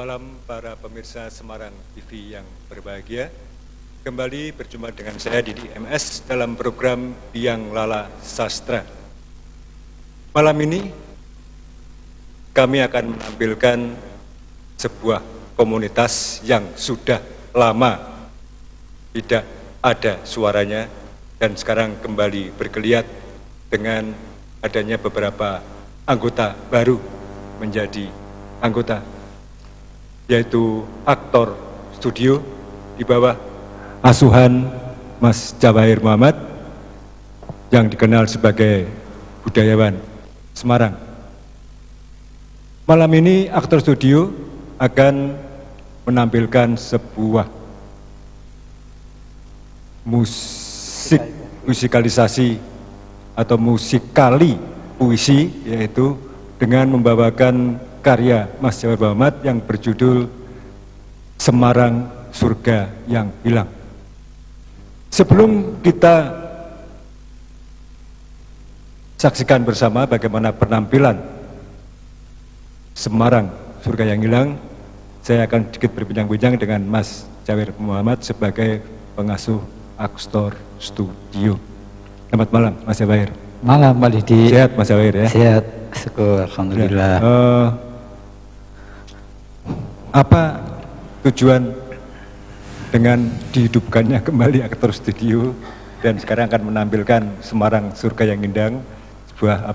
malam para pemirsa Semarang TV yang berbahagia. Kembali berjumpa dengan saya Didi MS dalam program Biang Lala Sastra. Malam ini kami akan menampilkan sebuah komunitas yang sudah lama tidak ada suaranya dan sekarang kembali bergeliat dengan adanya beberapa anggota baru menjadi anggota, yaitu aktor studio di bawah asuhan Mas Jawair Muhammad yang dikenal sebagai budayawan Semarang. Malam ini aktor studio akan menampilkan sebuah musikalisasi atau musikali puisi, yaitu dengan membawakan karya Mas Jawair Muhammad yang berjudul Semarang Surga yang Hilang. Sebelum kita saksikan bersama bagaimana penampilan Semarang Surga yang Hilang, saya akan sedikit berbincang-bincang dengan Mas Jawair Muhammad sebagai pengasuh aktor studio. Selamat malam Mas Jawair. Malam Pak Didi. Sehat Mas Jawair ya? Sehat, syukur, alhamdulillah. Apa tujuan dengan dihidupkannya kembali aktor studio dan sekarang akan menampilkan Semarang Surga yang Indah, sebuah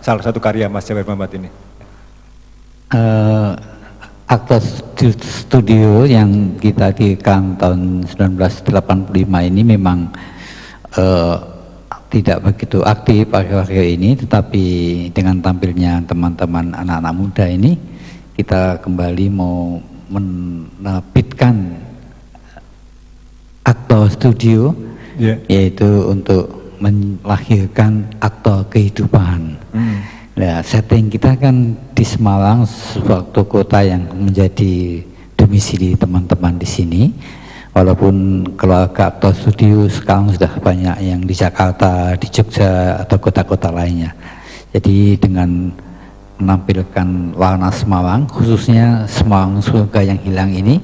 salah satu karya Mas Jawair Muhammad ini? Aktor studio yang kita direkam tahun 1985 ini memang tidak begitu aktif akhir-akhir ini, tetapi dengan tampilnya teman-teman anak-anak muda ini, kita kembali mau menerbitkan aktor studio, yaitu untuk melahirkan aktor kehidupan. Nah, setting kita kan di Semarang, suatu kota yang menjadi domisili teman-teman di sini. Walaupun keluarga aktor studio sekarang sudah banyak yang di Jakarta, di Jogja, atau kota-kota lainnya. Jadi dengan menampilkan warna Semarang, khususnya Semarang Surga yang Hilang ini,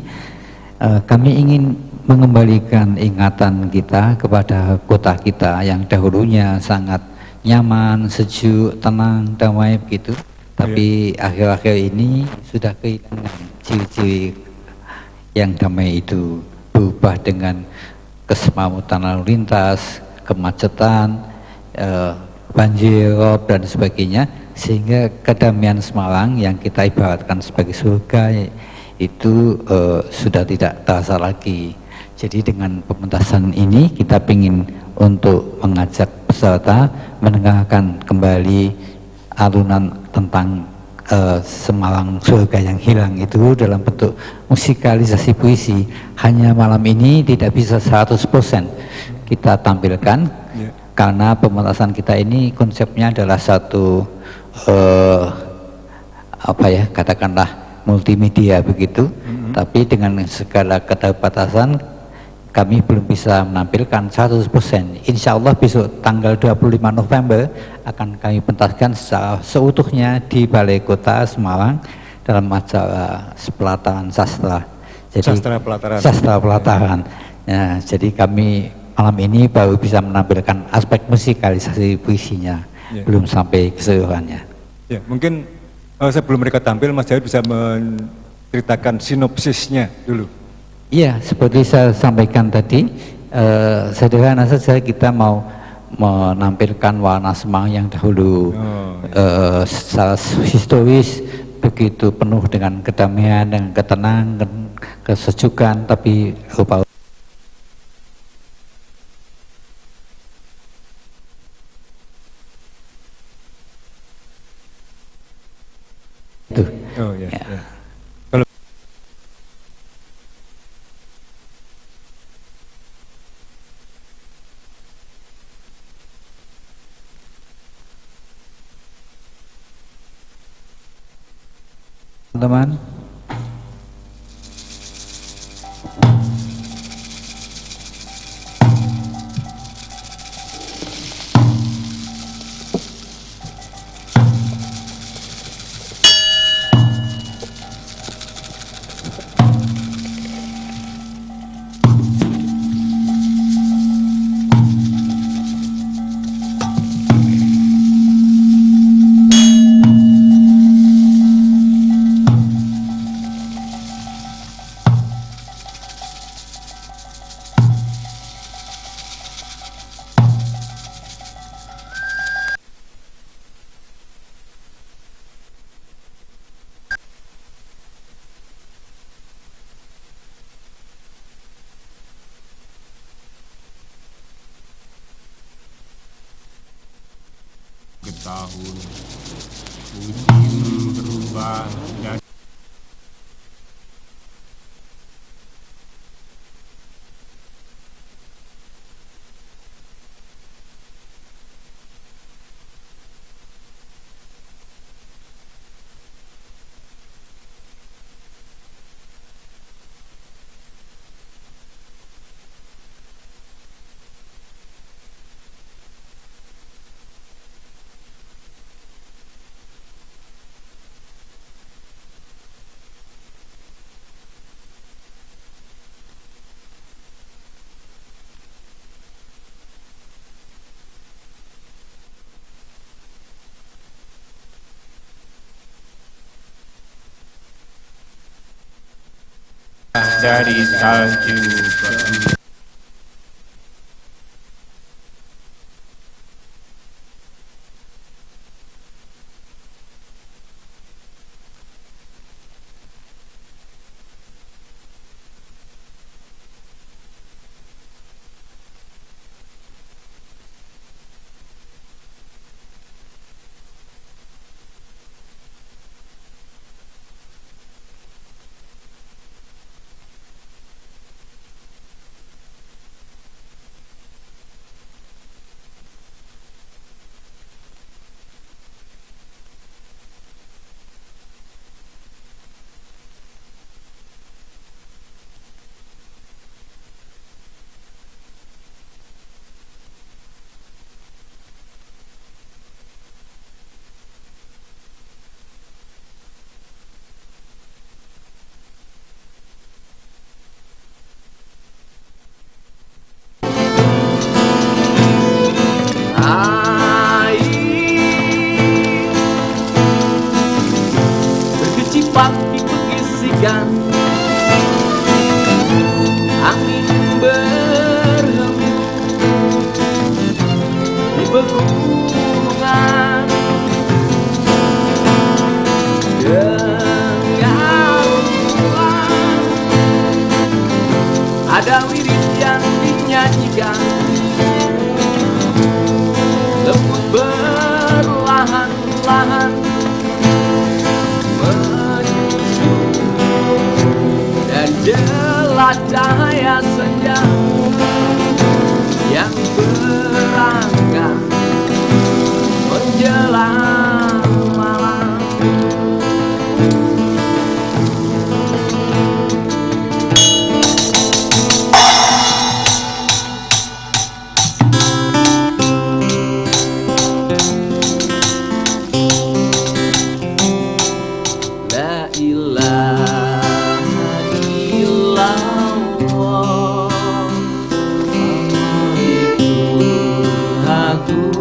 kami ingin mengembalikan ingatan kita kepada kota kita yang dahulunya sangat nyaman, sejuk, tenang, damai begitu. Tapi akhir-akhir ini sudah kehilangan ciri-ciri yang damai itu, berubah dengan kesemutan lalu lintas, kemacetan, banjir rob dan sebagainya, sehingga kedamaian Semarang yang kita ibaratkan sebagai surga itu sudah tidak terasa lagi. Jadi dengan pementasan ini kita ingin untuk mengajak peserta mendengarkan kembali alunan tentang Semarang Surga yang Hilang itu dalam bentuk musikalisasi puisi. Hanya malam ini tidak bisa 100% kita tampilkan, karena pementasan kita ini konsepnya adalah satu katakanlah multimedia begitu. Tapi dengan segala keterbatasan kami belum bisa menampilkan 100%. Insya Allah besok tanggal 25 November akan kami pentaskan secara seutuhnya di Balai Kota Semarang dalam acara pelataran sastra. Jadi, sastra pelataran. Ya, jadi kami malam ini baru bisa menampilkan aspek musikalisasi puisinya, belum sampai keseluruhannya. Ya, mungkin sebelum mereka tampil, Mas Jawair bisa menceritakan sinopsisnya dulu. Iya, seperti saya sampaikan tadi, sederhana saja kita mau menampilkan warna Semarang yang dahulu secara historis begitu penuh dengan kedamaian, dengan ketenangan, kesejukan, tapi rupa itu. Oh ya. Ya. Teman-teman, tahun mungkin berubah dan dari salju. Berkecipak di pengisikan, angin berhembus di pegunungan, dengar ulang ada wirid yang dinyanyikan, lembut berlahan-lahan menyusul dan jelas cahaya senja yang berangkat menjelang malam. La ilaha illallah, itu aku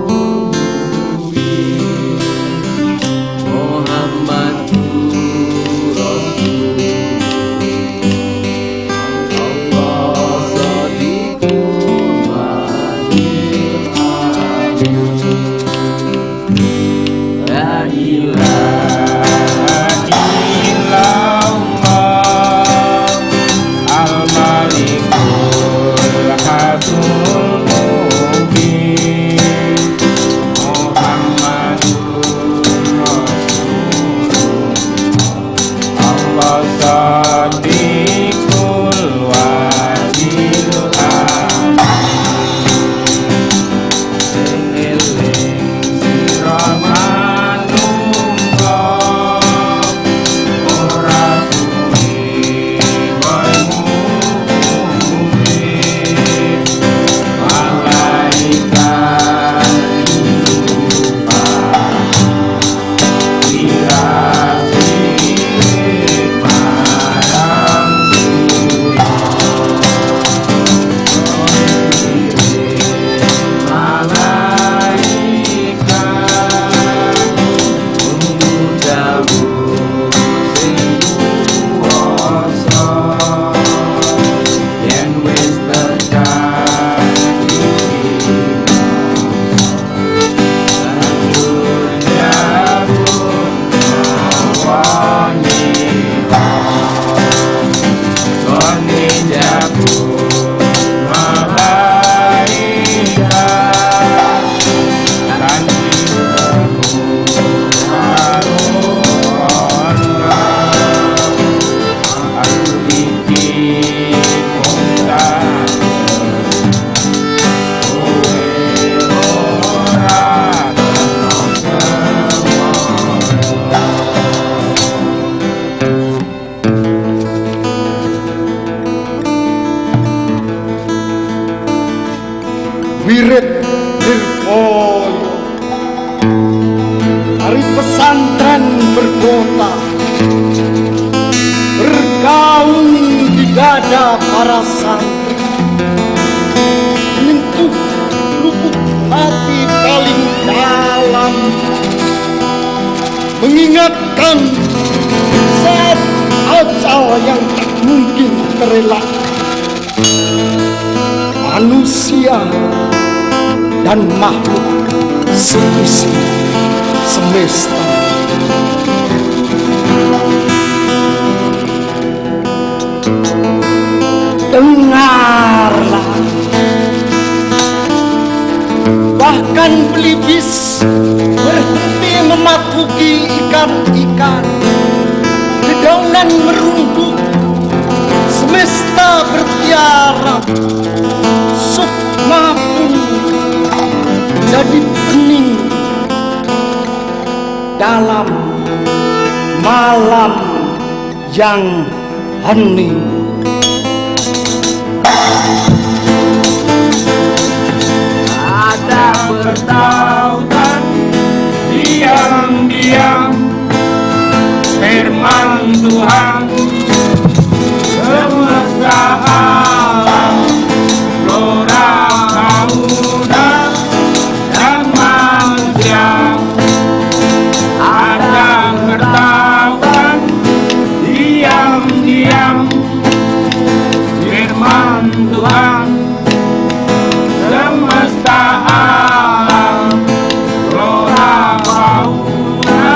wirid nirwaya dari pesantren berkota bergaung di dada para santri, menyentuh lubuk hati paling dalam, mengingatkan saat ajal yang tak mungkin terelak. Manusia dan makhluk seisi semesta. Dengarlah, bahkan belibis berhenti mematuki ikan-ikan. Dedaunan merunduk, semesta bertiarap, sukma pun jadi pening dalam malam yang hening. Ada bertautan diam-diam firman Tuhan, semesta alam, flora, fauna, dan manusia. Ada bertautan diam-diam firman Tuhan, semesta alam, flora, fauna,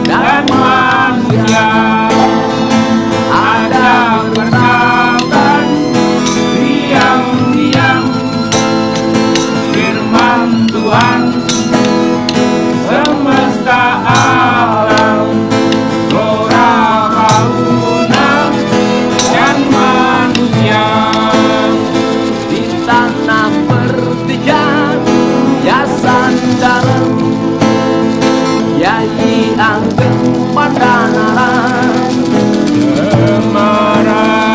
dan manusia. Ada bertautan diam-diam firman Tuhan, semesta alam, flora, fauna, dan manusia. Di tanah pertigaan yasan dalam Yai Ageng Pandanaran Semarang.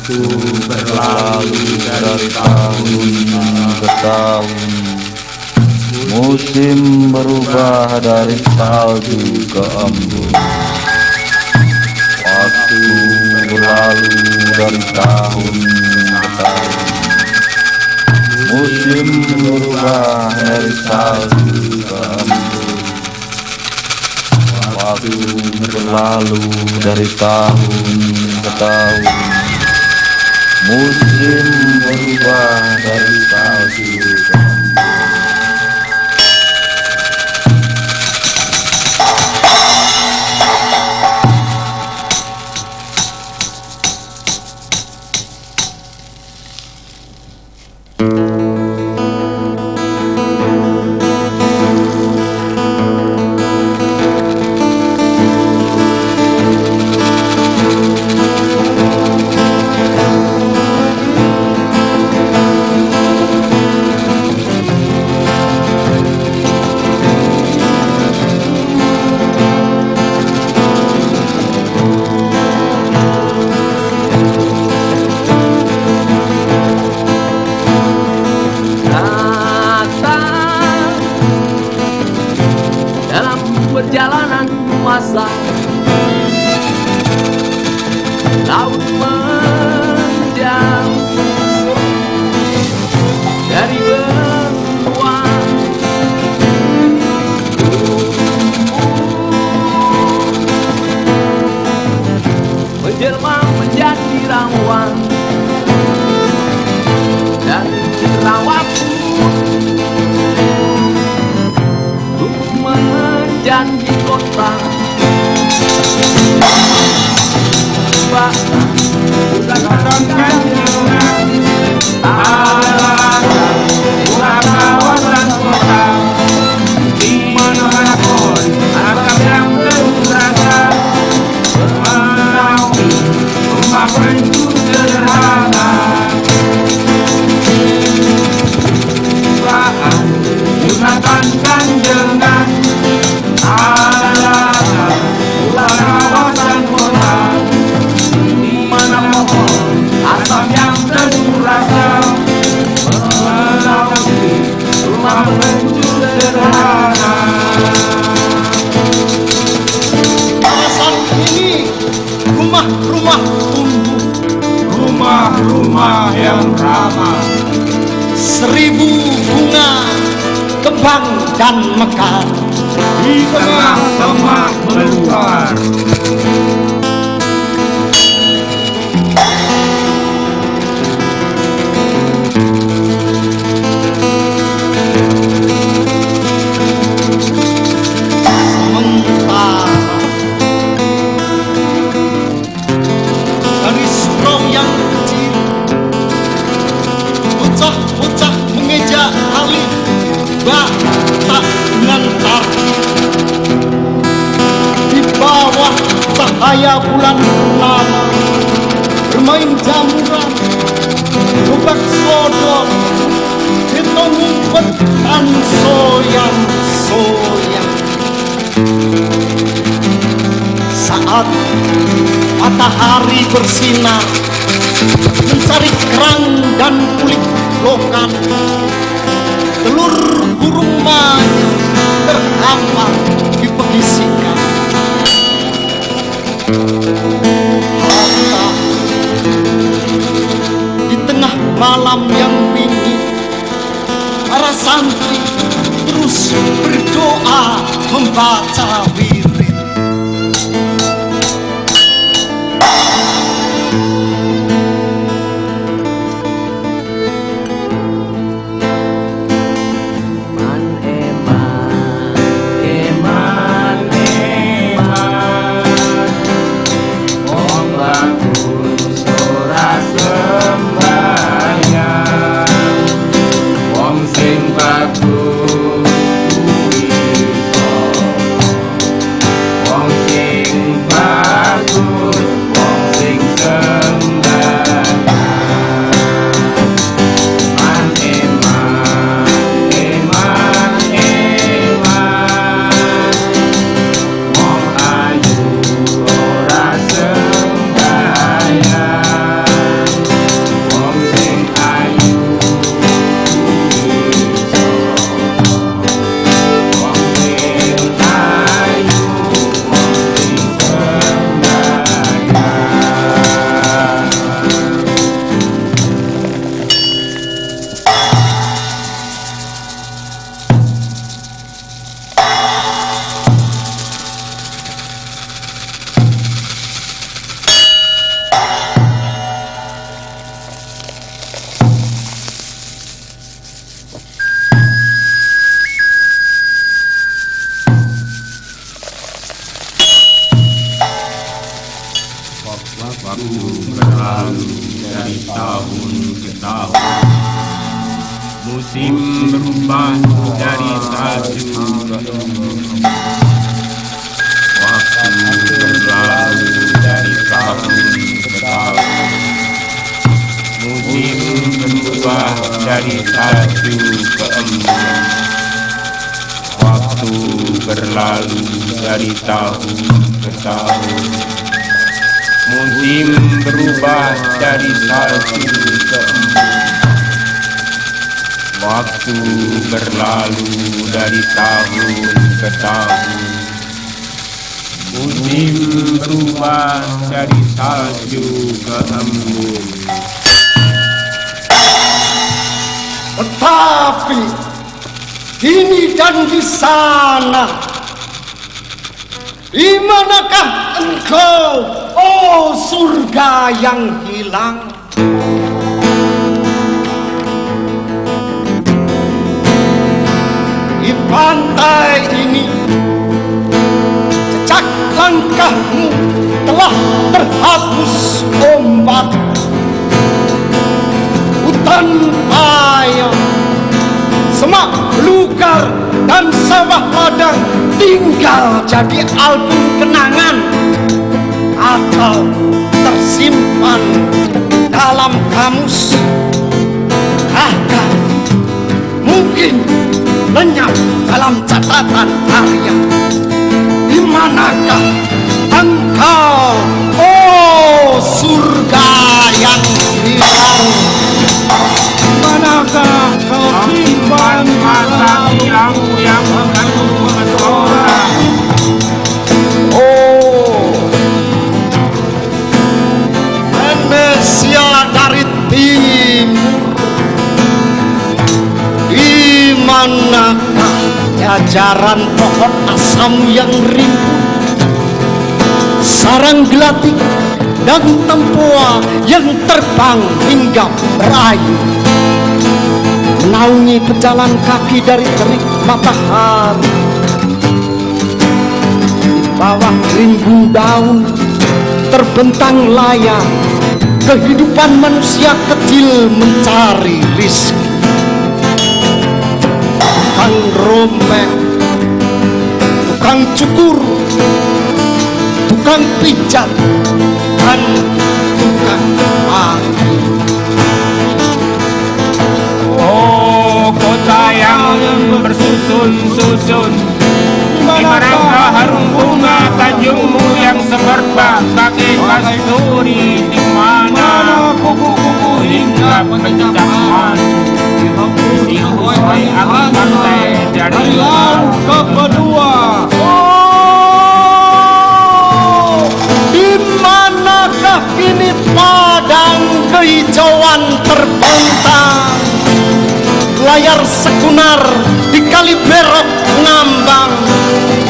Berlalu dari tahun ke tahun, musim berubah dari salju ke embun. Waktu berlalu dari tahun ke tahun, musim berubah dari salju ke embun. Waktu berlalu dari tahun ke tahun, musim berubah dari salju ke embun. Waktu berlalu dari tahun ke tahun, musim berubah dari salju ke embun. perjalanan masa, laut menjauh dari benua, menjelma menjadi rawan dan Selatan Kanjuran alasan murah kawasan kota dimanapun atap yang terasa menaungi rumah penjuru sederhana. Selatan Kanjuran alasan murah kawasan kota dimanapun asap yang terasa menaungi rumah penjuru sederhana. Kawasan ini rumah-rumah tumbuh, Rumah-rumah yang ramah, 1000 bunga, kembang dan mekar. di tengah-tengah belukar. Sementara dari surau yang kecil, bocah-bocah mengeja alif bata dengan tartib. Di bawah cahaya bulan purnama bermain jamuran, gobak sodor, hitung ngumpet dan soyang-soyang. Saat matahari bersinar mencari kerang dan kulit lokan, telur burung manyung terhampar di pegisikan. Hatta di tengah malam yang dingin, para santri terus berdoa membaca wirid. Musim berubah dari satu ke empat. Waktu berlalu dari tahun ke tahun. Musim berubah dari satu ke empat. Waktu berlalu dari tahun ke tahun. Musim berubah dari satu ke empat. Waktu berlalu dari tahun ke tahun. Musim berubah dari salju ke embun. Tetapi ini dan di sana, di manakah engkau, oh surga yang hilang? Di pantai ini, jejak langkahmu telah terhapus ombak. dan payah, semak belukar dan sawah ladang tinggal jadi album kenangan atau tersimpan dalam kamus, bahkan mungkin lenyap dalam catatan harian. Di manakah engkau, oh surga yang hilang? Manakah kau simpan masa hilangmu yang mengandung pesona? Oh, Venesia dari timur, di manakah jajaran pohon asam yang rimbun, sarang gelatik dan tempoa yang terbang hingga berayu, menaungi pejalan kaki dari terik matahari. Di bawah rimbun daun terbentang layar kehidupan manusia kecil mencari rizki. Tukang romek, tukang cukur, tukang pijat, dan tukang mati. Oh, kota yang bersusun-susun, di manakah harum bunga tanjungmu yang semerbak bagai kasturi? Di mana kuku-kuku hingga pencaman dihusai alam pantai dari laut ke kedua? Oh, di manakah kini padang kehijauan terbentang, layar sekunar di kali berok ngambang?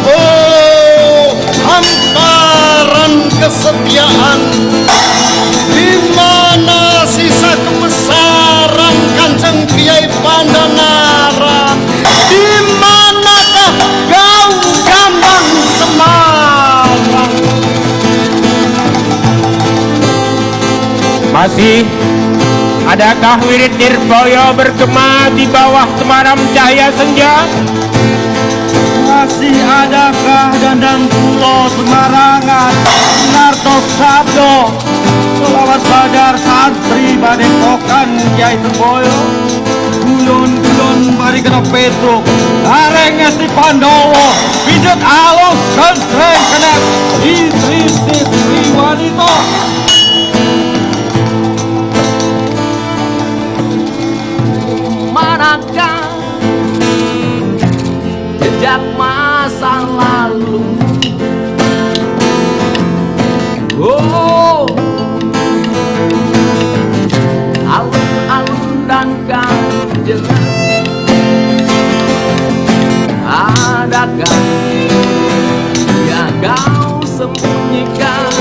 Oh, hamparan kesetiaan, di mana sisa kebesaran Kanjeng Kiai Pandanara? Di manakah gaung gambang Semarang? Masih adakah wirid Nirboyo bergema di bawah temaram cahaya senja? Masih adakah Dandang Pulo Semarangan, Narto Sabdo, selawat badar santri Badepokan Kiai Terboyo, Gulun-gulun mari kena Petruk, Areng Esti Pandowo, Pijet alus kentreng kena istri-istri wanita. Manakah jejak masa lalu? Oh, alun-alun dan ganjelan, adakah yang kau sembunyikan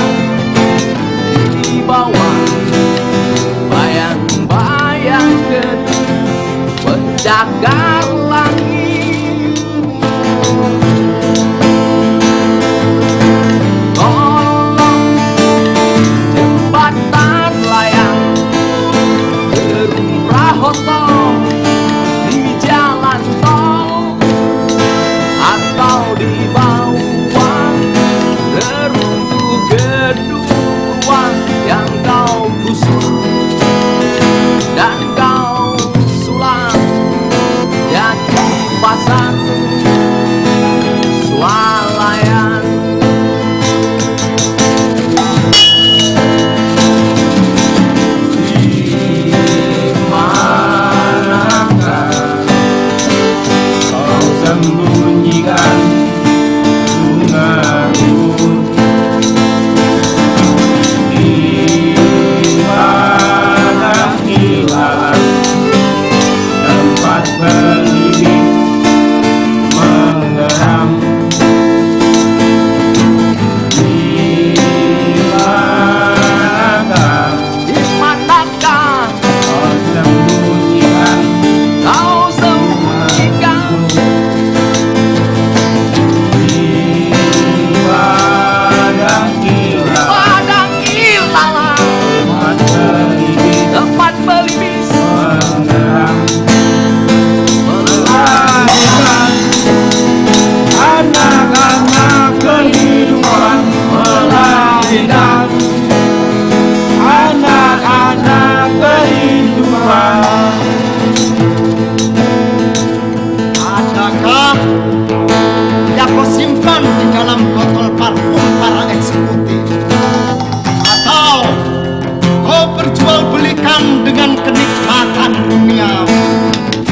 senang dengan kenikmatan dunia.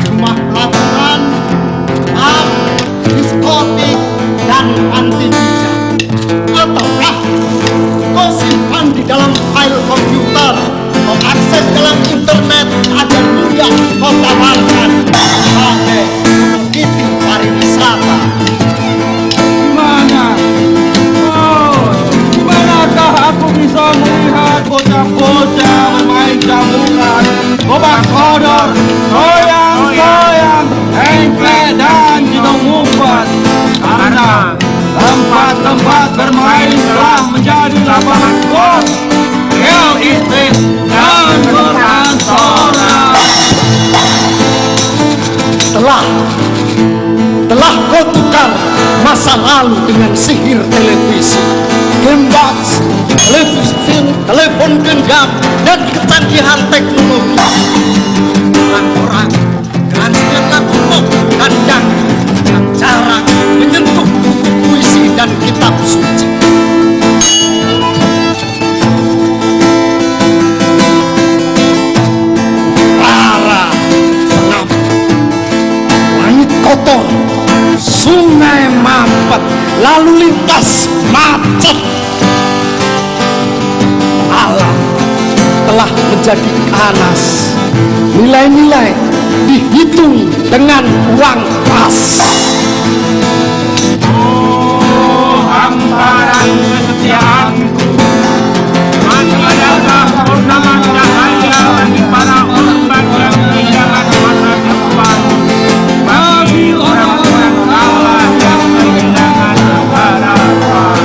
Rumah pelabuhan, pub, diskotik, dan panti pijat. Ataukah kau simpan di dalam file komputer, kau akses dalam internet agar mudah kau tawarkan sebagai komoditi pariwisata. Manakah aku bisa melihat bocah-bocah bermain jamuran, gobak kodor, goyang-goyang, engklek dan jedong umpat? Karena tempat-tempat bermain telah menjadi lapangan golf, real estate, dan perkantoran. Telah kau tukar masa lalu dengan sihir televisi, game box, televisi film, telepon genggam, dan kecanggihan teknologi. Orang-orang dengan senjata kuno dan yang jarang menyentuh buku puisi dan kitab suci. Para pengap, langit kotor, sungai mampet, lalu lintas macet. Alam telah menjadi panas, nilai-nilai dihitung dengan uang pas. Oh, hamparan kesetiaanku, masih adakah purnama cahaya bagi para korban yang kehilangan masa depan, bagi orang-orang kalah yang kehilangan harapan.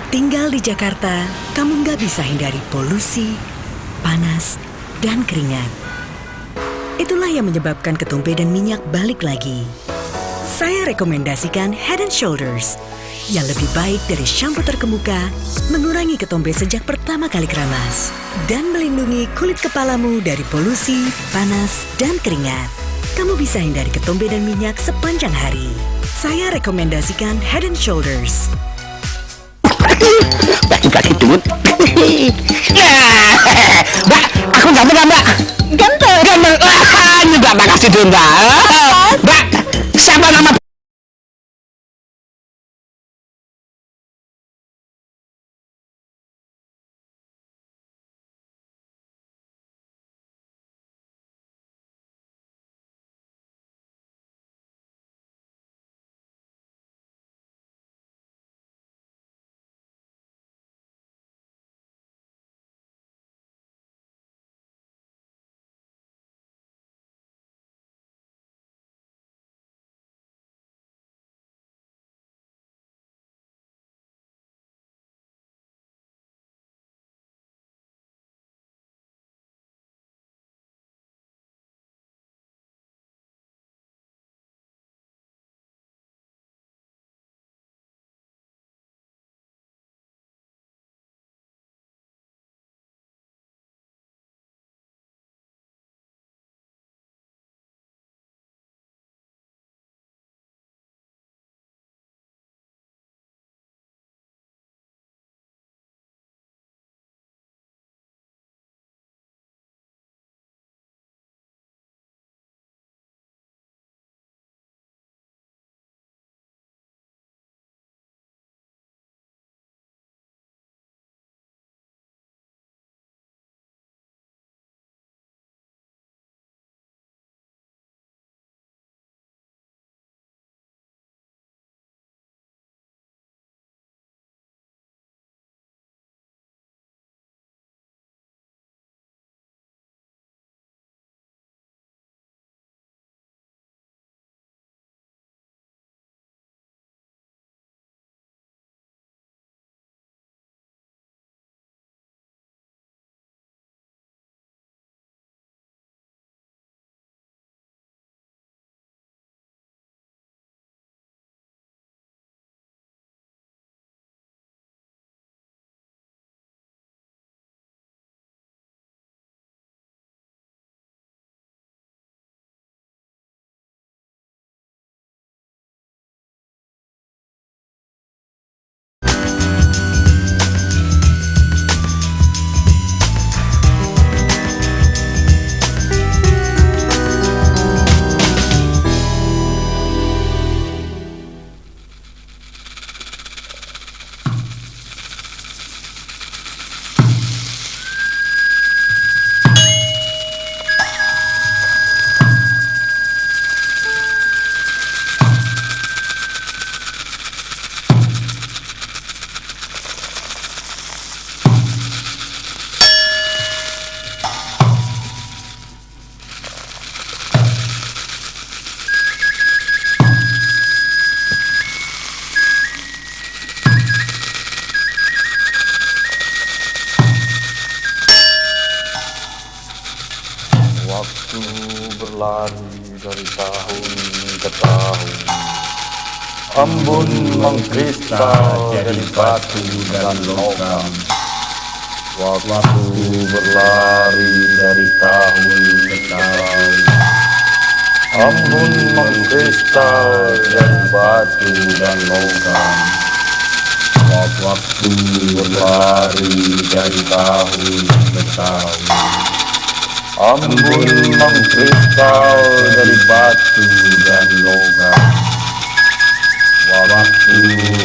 Tinggal di Jakarta, kamu nggak bisa hindari polusi, panas, dan keringat. Itulah yang menyebabkan ketumbe dan minyak balik lagi. Saya rekomendasikan Head and Shoulders, yang lebih baik dari shampoo terkemuka, mengurangi ketumbe sejak pertama kali keramas, dan melindungi kulit kepalamu dari polusi, panas, dan keringat. Kamu bisa hindari ketumbe dan minyak sepanjang hari. Saya rekomendasikan Head and Shoulders. Mbak juga gitu. Mbak, aku ganteng gak mbak? Ganteng? Ganteng, mbak makasih dulu mbak. Mbak, siapa nama tahun ke tahun. Embun mengkristal dari batu dan logam. Waktu berlari dari tahun ke tahun. Embun mengkristal dari batu dan logam. Waktu berlari dari tahun ke tahun. Embun mengkristal dari batu dan logam. Waktu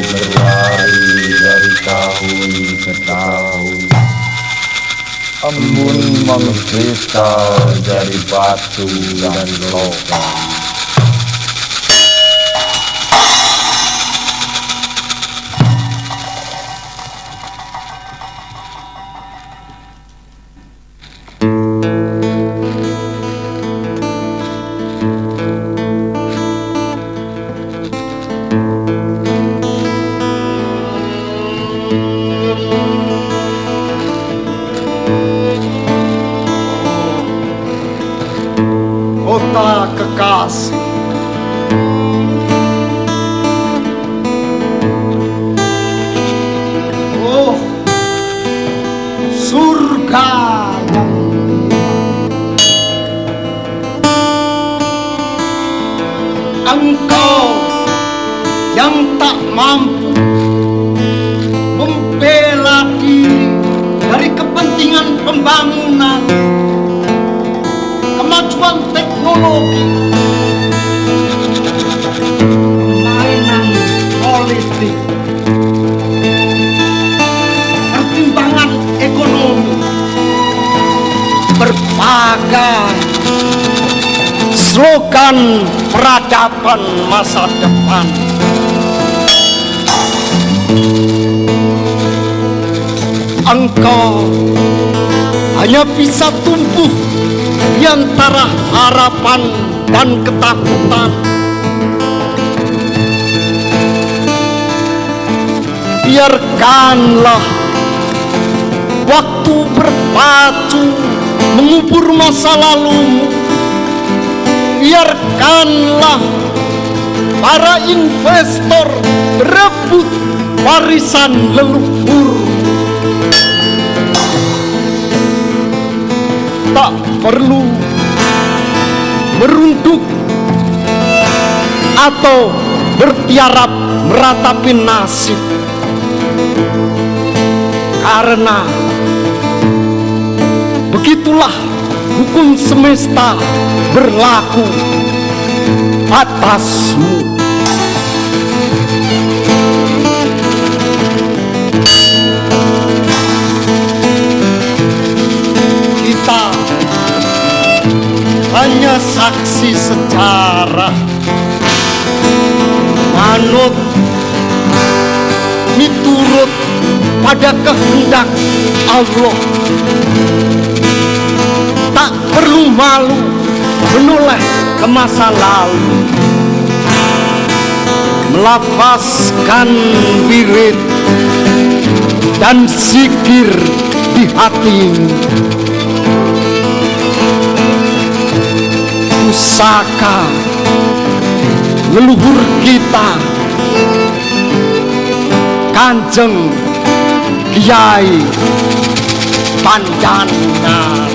berlari dari tahun ke tahun. Embun mengkristal dari batu dan logam. Kota kekasih, oh surga yang engkau yang tak mampu membela diri dari kepentingan pembangunan, kemajuan teknologi, mainan politik, pertimbangan ekonomi, berbagai slogan peradaban masa depan. Engkau hanya bisa tumbuh di antara harapan dan ketakutan. Biarkanlah waktu berpacu mengubur masa lalumu. Biarkanlah para investor berebut warisan leluhur. Tak perlu merunduk atau bertiarap meratapi nasib, karena begitulah hukum semesta berlaku atasmu. Kita hanya saksi sejarah, manut miturut pada kehendak Allah. Tak perlu malu menoleh ke masa lalu, melafazkan wirid dan zikir di hatimu. Pusaka leluhur kita, Kanjeng Kiai Panjenengan.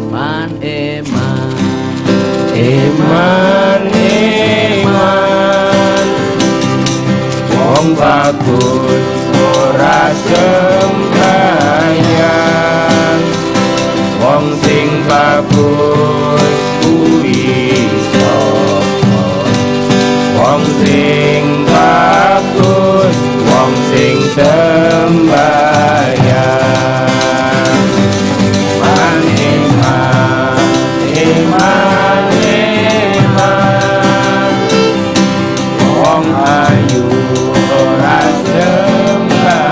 Man eman, Eman, wong bagus ora sembahyang, wong sing bagus kuwi sapa? Wong sing bagus, wong sing sembahyang. Man eman, wong ayu ora sembahyang.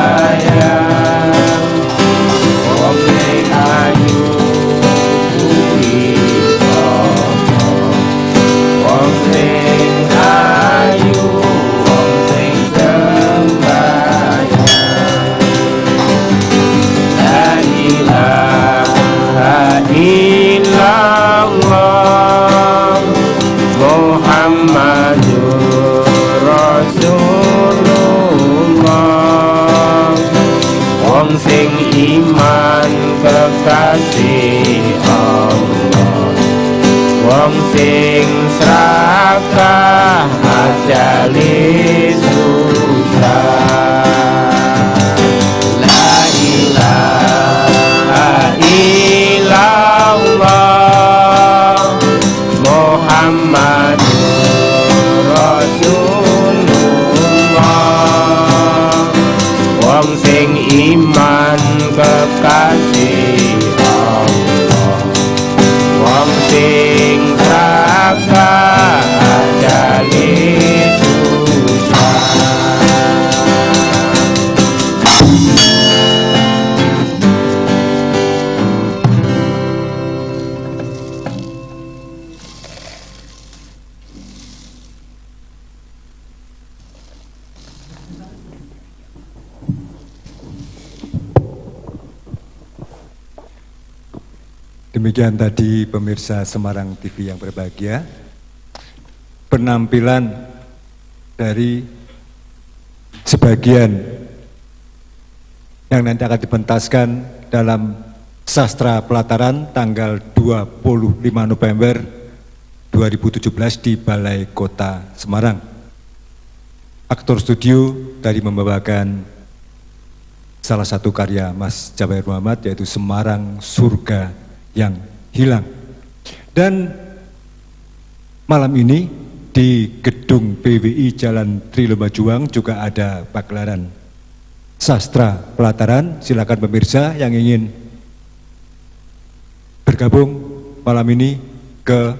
sing iman kekasih Allah, wong sing serakah ajali susah. La ilaha illallah Muhammadur Rasulullah, wong sing iman kekasih Allah, wong sing serakah ajali susah. Demikian tadi pemirsa Semarang TV yang berbahagia, penampilan dari sebagian yang nanti akan dipentaskan dalam Sastra Pelataran tanggal 25 November 2017 di Balai Kota Semarang. Aktor studio tadi membawakan salah satu karya Mas Jawair Muhammad, yaitu Semarang Surga yang Hilang. Dan malam ini di gedung PWI Jalan Trilomba Juang juga ada pagelaran Sastra Pelataran. Silakan pemirsa yang ingin bergabung malam ini ke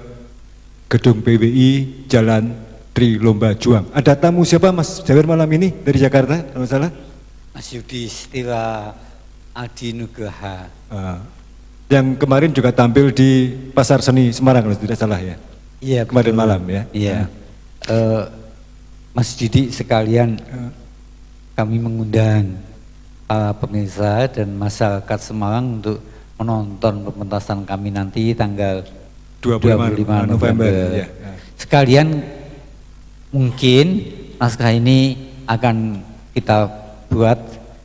gedung PWI Jalan Trilomba Juang. Ada tamu siapa Mas Jawair malam ini dari Jakarta, kalau salah? Mas Yudi Stila Adi Nugraha. Yang kemarin juga tampil di Pasar Seni Semarang, kalau tidak salah ya? Iya. Kemarin betul. Malam ya? Iya. Mas Didi sekalian, kami mengundang pemirsa dan masyarakat Semarang untuk menonton pementasan kami nanti tanggal 25 November. Ya. Sekalian mungkin naskah ini akan kita buat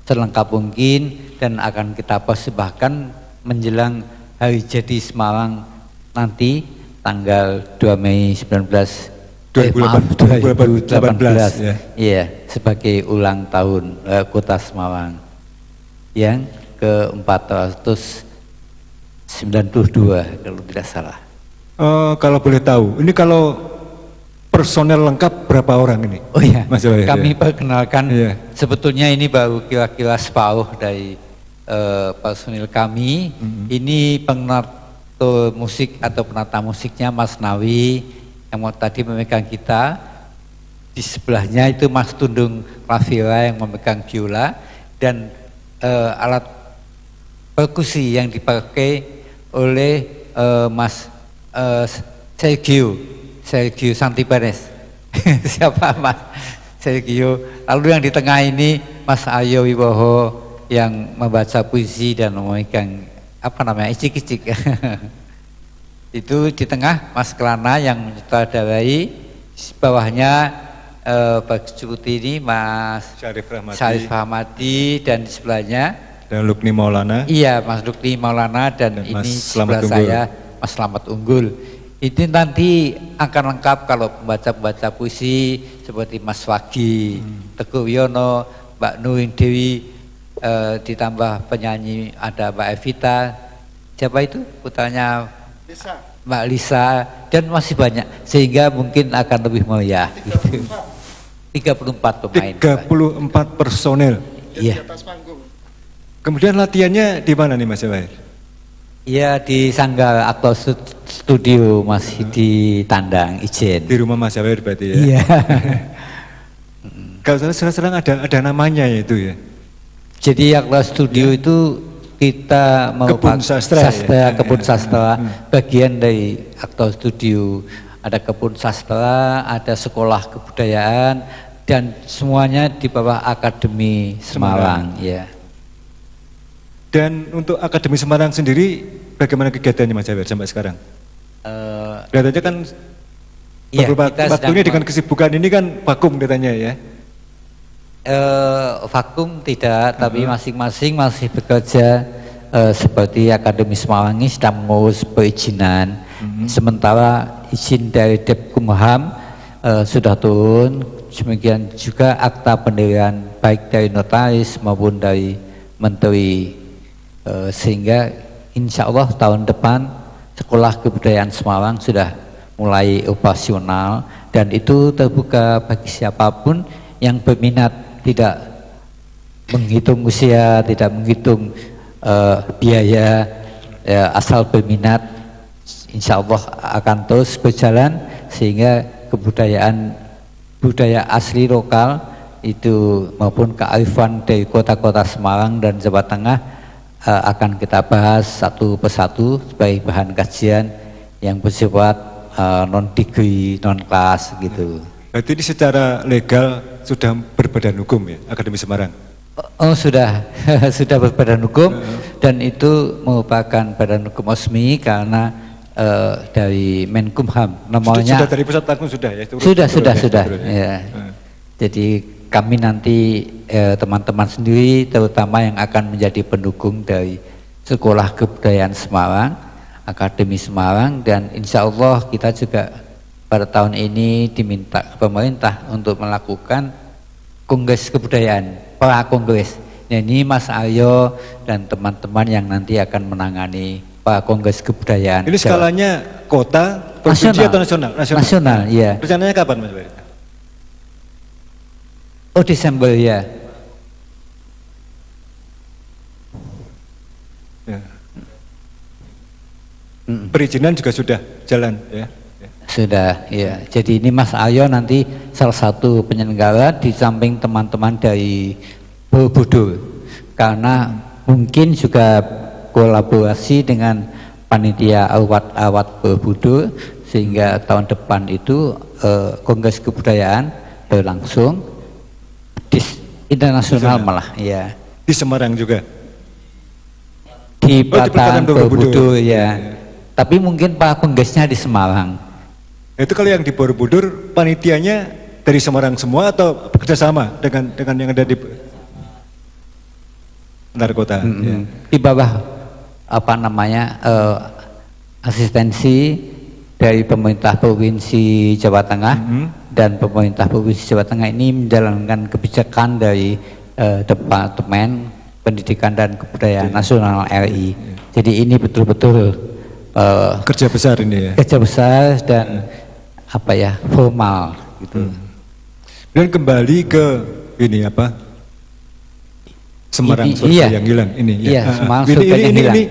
selengkap mungkin dan akan kita persembahkan menjelang hari jadi Semarang nanti tanggal 2 Mei 2018 ya. Iya, sebagai ulang tahun Kota Semarang yang ke-492 kalau tidak salah. Kalau boleh tahu, ini kalau personel lengkap berapa orang ini? Oh ya, Mas Jawair, kami ya? perkenalkan sebetulnya ini baru kira-kira separuh dari personil kami. Ini penata musik atau penata musiknya Mas Nawi yang tadi memegang kita. Di sebelahnya itu Mas Tundung Rafira yang memegang biola dan alat perkusi yang dipakai oleh Mas Sergio Santibanes. Siapa Mas Sergio? Lalu yang di tengah ini Mas Aryo Wibowo yang membaca puisi dan memegang icik-icik. Itu di tengah Mas Kelana yang menyutradarai, di bawahnya baju putih ini Mas Syarif Rahmati dan di sebelahnya dan Lukni Maulana. Iya, Mas Lukni Maulana dan ini sebelah saya Mas Slamet Unggul. Ini nanti akan lengkap kalau pembaca-pembaca puisi seperti Mas Wagi, Teguh Wiono, Mbak Nurin Dewi, ditambah penyanyi ada Mbak Evita, siapa itu putranya Mbak Lisa, dan masih banyak sehingga mungkin akan lebih meriah gitu. 34 pemain. 34 personel. Iya. Kemudian latihannya di mana nih Mas Jawair? Iya, di Sanggar Aktor Studio, masih di Tandang Ijen. Di rumah Mas Jawair berarti ya? Iya. Kalau serang ada namanya itu ya? Jadi Aktor Studio itu kita kebun sastra, kebun sastra, bagian dari Aktor Studio. Ada kebun sastra, ada sekolah kebudayaan, dan semuanya di bawah Akademi Semarang. Ya. Dan untuk Akademi Semarang sendiri, bagaimana kegiatannya Mas Jawair sampai sekarang? Kelihatannya kan waktunya dengan kesibukan ini kan vakum katanya ya? vakum tidak, tapi masing-masing masih bekerja seperti Akademi Semarang ini sedang mengurus perizinan. Sementara izin dari Depkumham sudah turun, demikian juga akta pendirian baik dari notaris maupun dari menteri, sehingga insya Allah tahun depan Sekolah Kebudayaan Semarang sudah mulai operasional dan itu terbuka bagi siapapun yang berminat, tidak menghitung usia, tidak menghitung biaya, ya, asal berminat, insya Allah akan terus berjalan sehingga budaya asli lokal itu maupun kearifan dari kota-kota Semarang dan Jawa Tengah akan kita bahas satu persatu sebagai bahan kajian yang bersifat non degree, non kelas gitu. Berarti ini secara legal sudah berbadan hukum ya, Akademi Semarang? Oh sudah, sudah berbadan hukum dan itu merupakan badan hukum resmi karena dari Menkumham nomornya. Sudah dari pusat agung sudah ya? Sudah. Ya. Jadi kami nanti teman-teman sendiri terutama yang akan menjadi pendukung dari Sekolah Kebudayaan Semarang, Akademi Semarang, dan insya Allah kita juga pada tahun ini diminta pemerintah untuk melakukan kongres kebudayaan, pra-kongres. Nah, ini Mas Aryo dan teman-teman yang nanti akan menangani pra-kongres kebudayaan. Ini skalanya kota, provinsi atau nasional? Nasional, iya. Rencananya kapan Mas Bari? Oh Desember ya. Perizinan juga sudah jalan ya? Sudah ya. Jadi ini Mas Aryo nanti salah satu penyelenggara di samping teman-teman dari Borobudur, karena mungkin juga kolaborasi dengan panitia awat Borobudur sehingga tahun depan itu kongres kebudayaan berlangsung internasional malah ya. Di Semarang juga? Di Pelataran Borobudur ya. Tapi mungkin Pak kongresnya di Semarang. Itu kalau yang di Borobudur panitianya dari Semarang semua atau bekerjasama dengan yang ada di antar kota? Ya. Di bawah apa namanya asistensi dari pemerintah provinsi Jawa Tengah dan pemerintah provinsi Jawa Tengah ini menjalankan kebijakan dari Departemen Pendidikan dan Kebudayaan Nasional RI. Jadi ini betul-betul kerja besar ini ya. Kerja besar dan apa ya, formal gitu. Dan kembali ke ini apa? Semarang surga yang hilang ini. Iya, Semarang surga yang hilang. Ini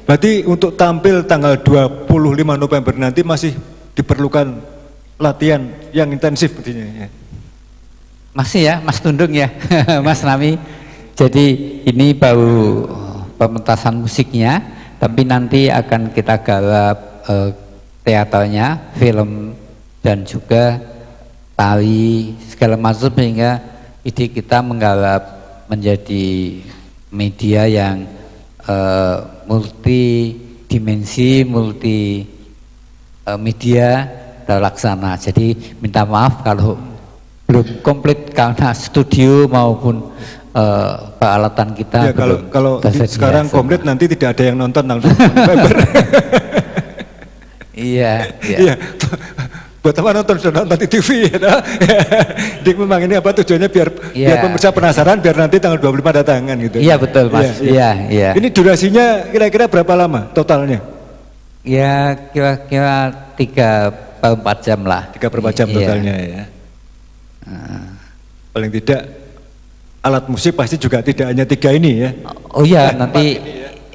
berarti untuk tampil tanggal 25 November nanti masih diperlukan latihan yang intensif sepertinya ya. Masih ya, Mas Tundung ya, Mas Nami. Jadi ini baru pementasan musiknya, tapi nanti akan kita garap teaternya, film, dan juga tari segala macam sehingga ide kita menggarap menjadi media yang multi dimensi, multi media terlaksana. Jadi minta maaf kalau belum komplit karena studio maupun peralatan kita ya, kalau sekarang komplit nanti tidak ada yang nonton tanggal 25 November. Iya. Buat apa nonton, sudah nonton di TV ya. Jadi memang ini apa tujuannya biar pemirsa penasaran, biar nanti tanggal 25 datangan gitu. Iya betul Mas. Iya. Ini durasinya kira-kira berapa lama totalnya? Ya kira-kira 3-4 jam lah. 3-4 jam totalnya ya. Paling tidak alat musik pasti juga tidak hanya 3 ini ya. Oh iya, nanti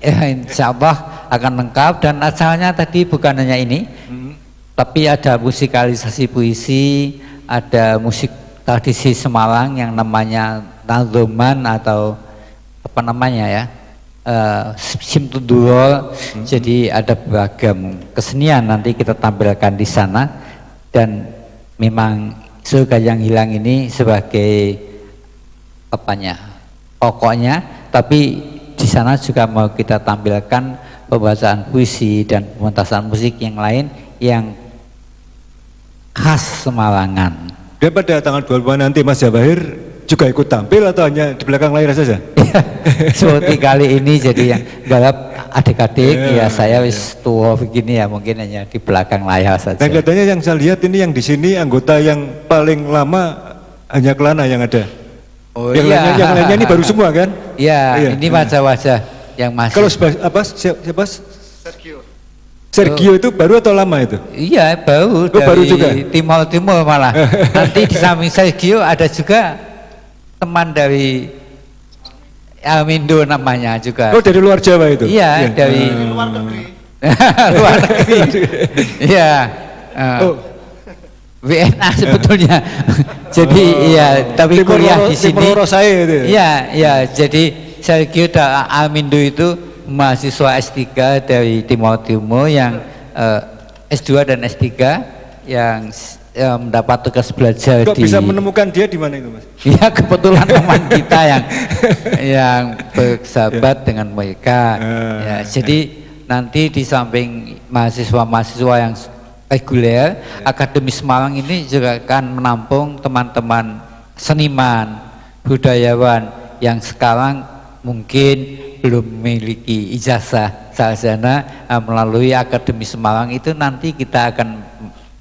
insya Allah akan lengkap, dan asalnya tadi bukan hanya ini, tapi ada musikalisasi puisi, ada musik tradisi Semarang yang namanya Nazoman atau apa namanya ya, Simtuduro. Jadi ada beragam kesenian nanti kita tampilkan di sana, dan memang surga yang hilang ini sebagai apanya pokoknya, tapi di sana juga mau kita tampilkan pembacaan puisi dan pementasan musik yang lain yang khas Semarangan. Dan pada tanggal 25 nanti Mas Jawahir juga ikut tampil atau hanya di belakang layar saja? Seperti kali ini jadi yang garap adik-adik, ya saya wis tua begini ya, mungkin hanya di belakang layar saja. Dan kelihatannya yang saya lihat ini yang di sini anggota yang paling lama hanya Kelana yang ada. Oh yang lainnya ini baru semua kan? Iya, ini wajah-wajah yang masih. Kalau siapa? Sergio itu baru atau lama itu? Iya, baru. Baru juga. Timur malah. Nanti di samping Sergio ada juga teman dari Almindo namanya juga. Oh, dari luar Jawa itu? Iya, dari luar negeri. luar negeri. Iya. WNA sebetulnya. Jadi iya, tapi kuliah di sini. Iya, jadi Sergio Almindo itu mahasiswa S3 dari Timur yang S2 dan S3 yang mendapat tugas belajar. Kok bisa menemukan dia di mana itu, Mas? Ya kebetulan teman kita yang bersahabat dengan mereka. Ya, jadi nanti di samping mahasiswa-mahasiswa yang reguler, Akademi Semarang ini juga akan menampung teman-teman seniman, budayawan yang sekarang mungkin belum memiliki ijazah sarjana. Melalui Akademi Semarang itu nanti kita akan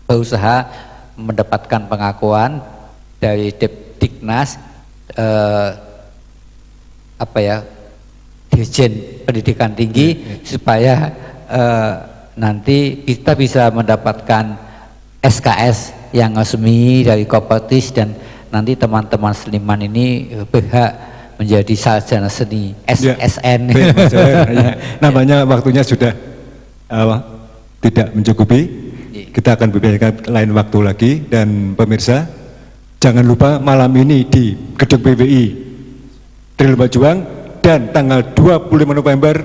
berusaha mendapatkan pengakuan dari Diknas Dirjen Pendidikan Tinggi supaya nanti kita bisa mendapatkan SKS yang resmi dari Kopertis, dan nanti teman-teman seniman ini berhak menjadi sarjana seni SSN. Namanya waktunya sudah tidak mencukupi. Kita akan berbicara lain waktu lagi. Dan pemirsa, jangan lupa malam ini di Gedung PBI Tril Juang dan tanggal 25 November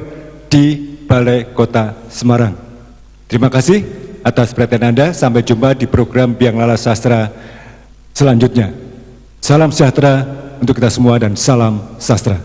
di Balai Kota Semarang. Terima kasih atas perhatian Anda. Sampai jumpa di program Biang Lala Sastra selanjutnya. Salam sejahtera untuk kita semua dan salam sastra.